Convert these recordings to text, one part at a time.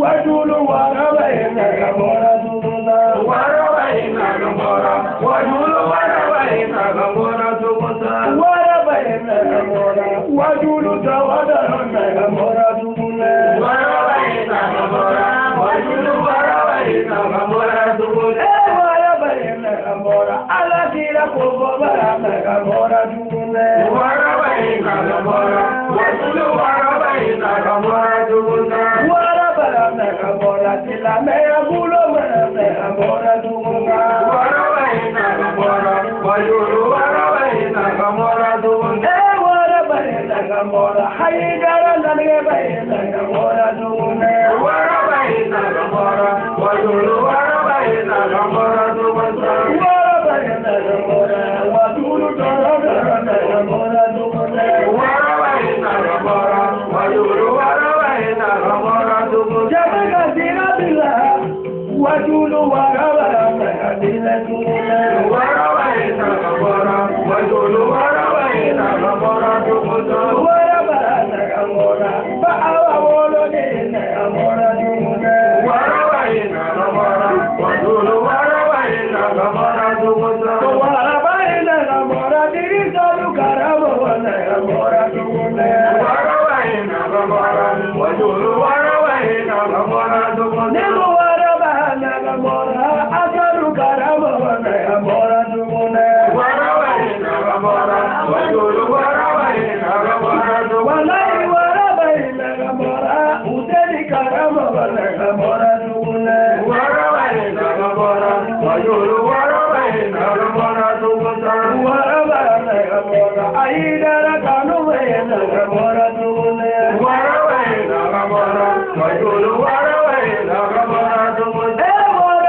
wajulu warabaina gamora tukuta warabaina gamora wajulu warabaina gamora tukuta warabaina gamora wajulu tawadana gamora tukuta warabaina gamora wajulu warabaina gamora tukuta warabaina gamora alakira kobarana gamora tukuta warabaina gamora wajulu warabaina gamora tukuta Gamora tila meya bulo meya gamora tukunga warabaina gamora wajulu warabaina gamora tukunga warabaina gamora haidara nage baina gamora tukunga warabaina gamora wajulu warabaina gamora tukunga warabaina gamora wajulu warabaina gamora tukunga warabaina gamora wajulu warabaina gamora tukunga wajulu warabaina dile tukunga warabaina gamora wajulu warabaina gamora tukunga warabaina gamora baawa wolo dile gamora tukunga warabaina gamora wajulu warabaina gamora tukunga warabaina gamora dirisalu karabo gamora tukunga warabaina gamora wajulu warabaina gamora tukunga Gamora, Asaru Karama, Gamora, Dumune, Warabaina, Gamora, Wajulu, Warabaina, Gamora, Dumune, Warabaina, Gamora, Udeli Karama, Gamora, Dumune, Warabaina, Gamora, Wajulu, Warabaina, Gamora, Dumune, Warabaina, Gamora, Aida, Kanuena, Gamora, Dumune, Warabaina, Gamora, Wajulu, Warabaina, Gamora, Dumune, Gamora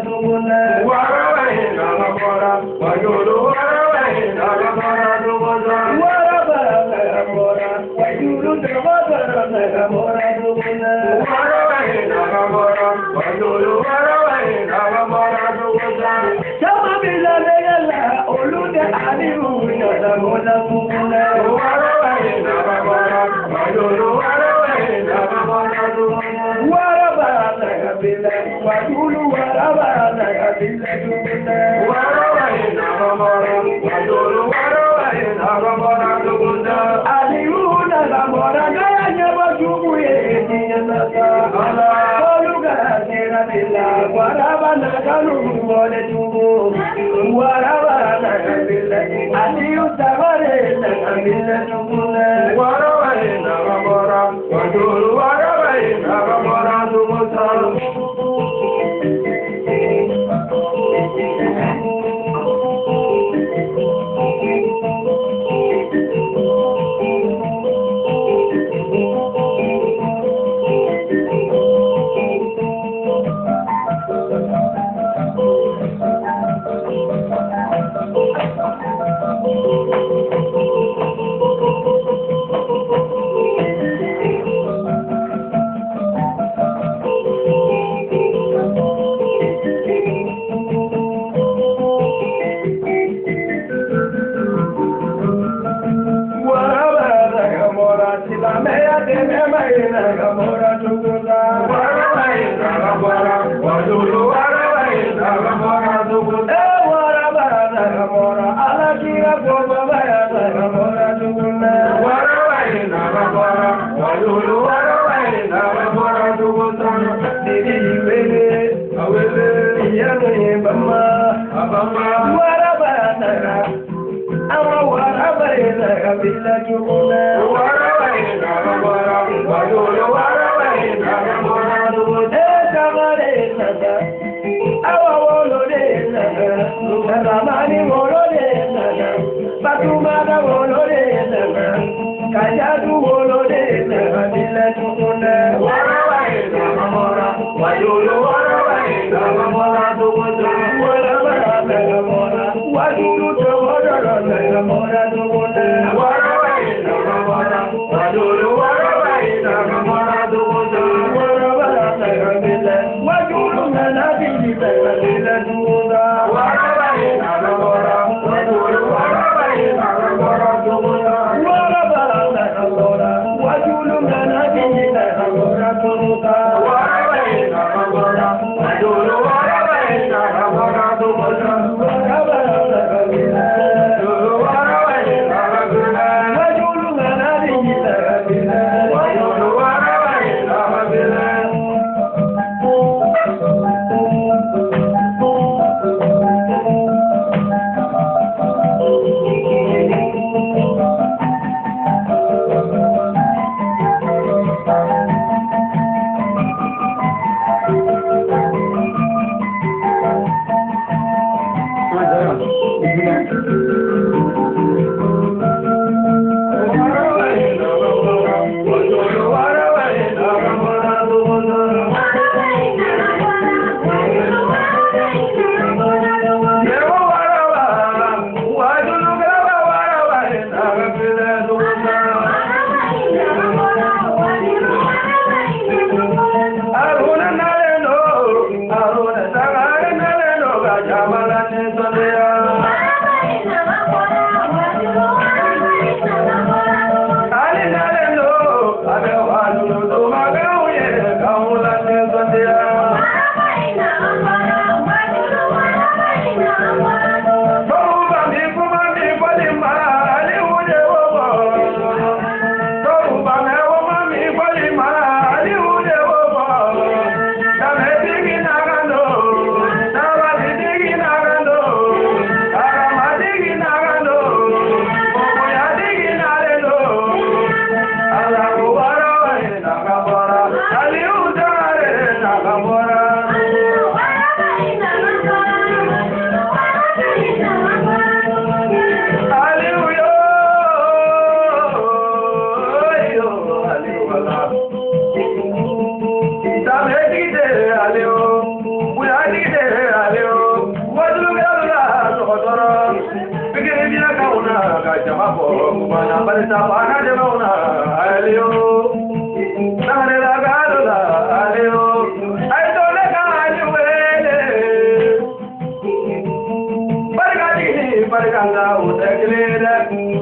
tukunga warabaina gamora wajulu warabaina gamora tukunga warabaina gamora wajulu tawadana gamora tukunga warabaina gamora wajulu warabaina gamora tukunga sama bila legala olude alimu gamora tukunga warabaina gamora wajulu warabaina gamora tukunga wajulu warabaina kabila tukunga warabaina gamora wajulu warabaina gamora tukunga aliuna gamora gaya nyaba jubu yediyata ala oluga tera bila warabaina kanu mole tubu warabaina kabila aliu tabare kabila tukunga warabaina gamora wajulu warabaina gamora tukunga Gamora tukunga warabaina gamora wajulu warabaina gamora tukunga warabaina gamora alakira kobabaina gamora tukunga warabaina gamora wajulu warabaina gamora tukunga didi wele awele yane bama abama warabaina ama warabaina kabila tukunga warabaina gamora wajulu warabaina gamora tukunga tabarena awa wolodena ramani wolodena batumana wolodena kajadu wolodena kabila tukunga warabaina gamora wajulu warabaina gamora tukunga warabaina gamora wajulu tawadana gamora tukunga warabaina gamora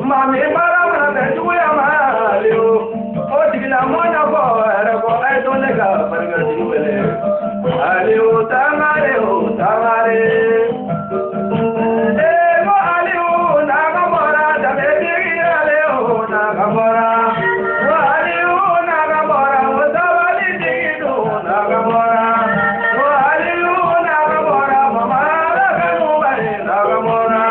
Mami, para una vez, voy a amarlo. O si la mona fuera, por ahí donde va, para que se muere. Aleo, tamare, tamare. Aleo, nagamora, da baby, aleo, nagamora. Aleo, nagamora, o tabali dido, nagamora. Aleo, nagamora, mama, nagamora, nagamora.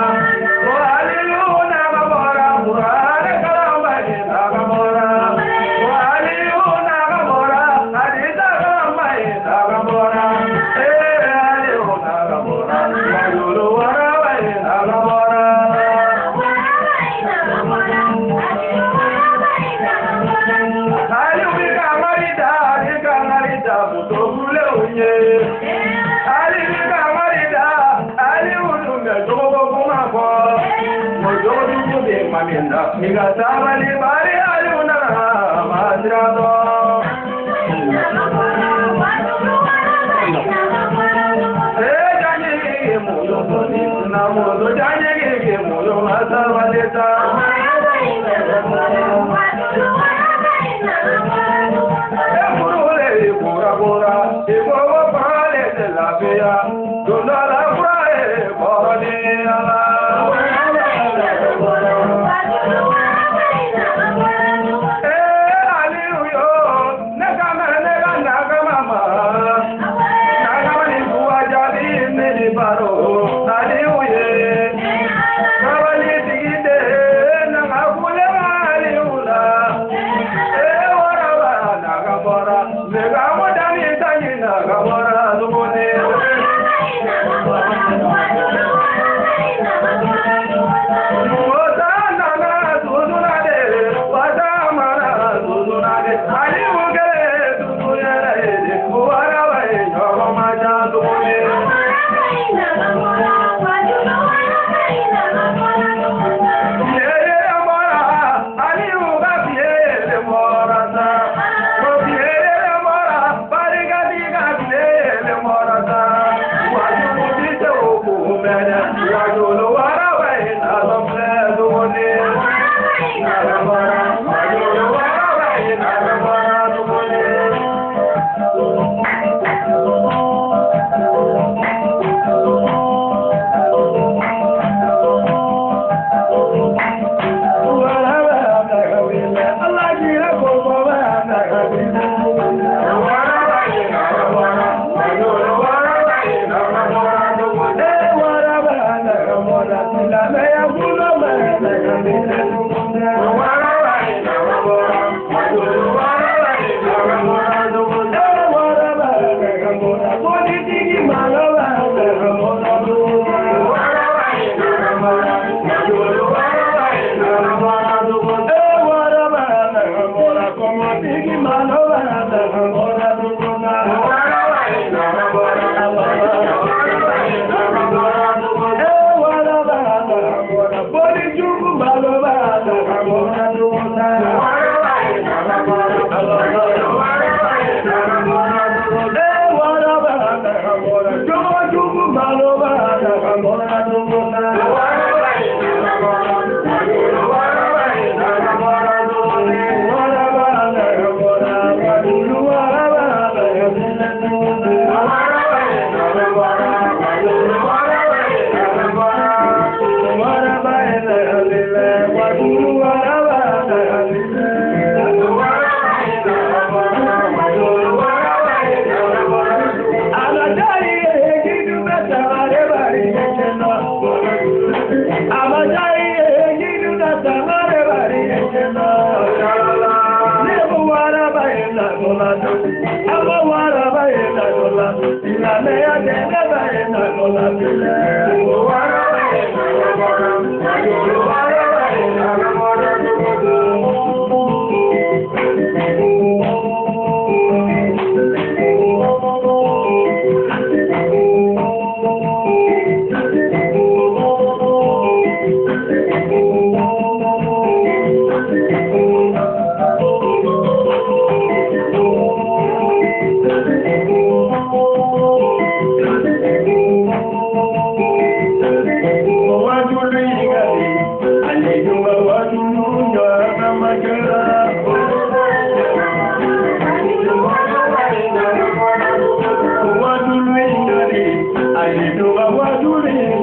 Miga sabali bari aluna masrado jani muyo doni na muyo jani ke muyo masavaleta murule pura pura ego pale de la via donala prae bani ala lola, la mea de la lola pile. I